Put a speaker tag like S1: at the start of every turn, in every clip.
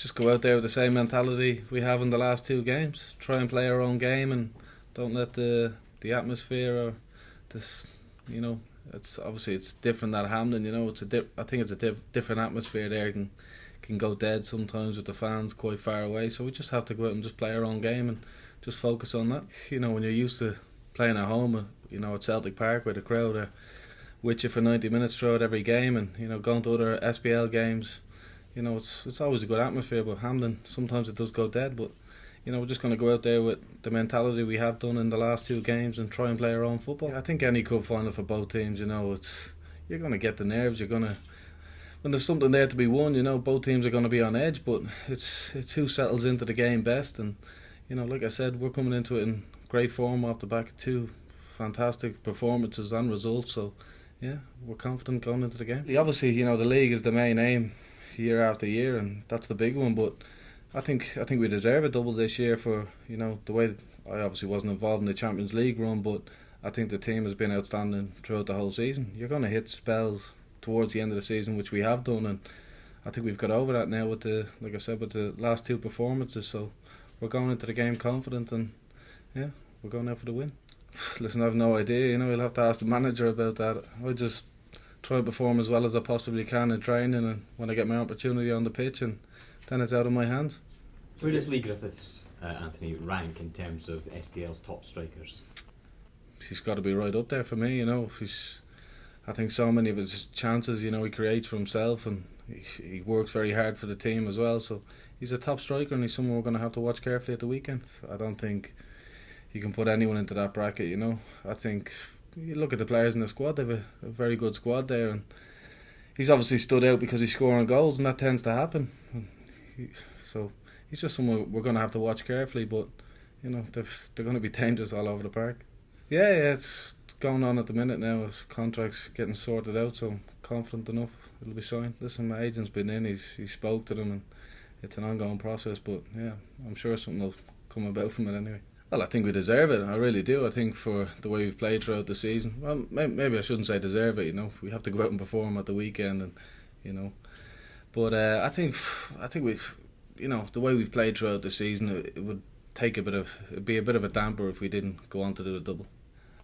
S1: just go out there with the same mentality we have in the last two games. Try and play our own game and don't let the atmosphere or this, it's obviously it's different at Hampden. It's I think it's a different atmosphere there. Can go dead sometimes with the fans quite far away. So we just have to go out and just play our own game and just focus on that. When you're used to playing at home, at Celtic Park where the crowd are with you for 90 minutes throughout every game, and going to other SPL games, it's always a good atmosphere. But Hampden, sometimes it does go dead. But we're just going to go out there with the mentality we have done in the last two games and try and play our own football. I think any cup final for both teams, you're going to get the nerves. When there's something there to be won, both teams are going to be on edge. But it's who settles into the game best. And like I said, we're coming into it in great form off the back of two fantastic performances and results. So yeah, we're confident going into the game. Obviously, the league is the main aim year after year, and that's the big one. But I think we deserve a double this year for the way. I obviously wasn't involved in the Champions League run, but I think the team has been outstanding throughout the whole season. You're going to hit spells towards the end of the season, which we have done, and I think we've got over that now with the last two performances. So we're going into the game confident, and yeah, we're going out for the win. Listen, I have no idea. You'll have to ask the manager about that. I just try to perform as well as I possibly can in training, and when I get my opportunity on the pitch, and then it's out of my hands.
S2: Where does Lee Griffiths, Anthony, rank in terms of SPL's top strikers?
S1: He's got to be right up there for me. I think so many of his chances, he creates for himself, and he works very hard for the team as well. So he's a top striker, and he's someone we're going to have to watch carefully at the weekend. I don't think you can put anyone into that bracket. I think you look at the players in the squad; they've a very good squad there, and he's obviously stood out because he's scoring goals, and that tends to happen. So he's just someone we're going to have to watch carefully. But they're going to be dangerous all over the park. Yeah, it's going on at the minute now. His contract's getting sorted out, so I'm confident enough it'll be signed. Listen, my agent's been in, he spoke to them, and it's an ongoing process. But yeah, I'm sure something will come about from it anyway. Well, I think we deserve it. I really do. I think for the way we've played throughout the season. Well, maybe I shouldn't say deserve it. We have to go out and perform at the weekend, and But I think we've, the way we've played throughout the season, it would it'd be a bit of a damper if we didn't go on to do the double.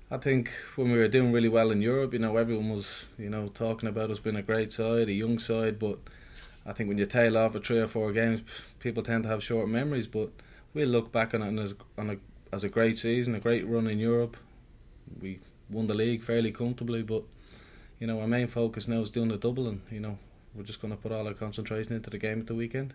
S1: I think when we were doing really well in Europe, everyone was, talking about us being a great side, a young side. But I think when you tail off for 3 or 4 games, people tend to have short memories. But we'll look back on it as a great season, a great run in Europe. We won the league fairly comfortably, but our main focus now is doing the double, and we're just going to put all our concentration into the game at the weekend.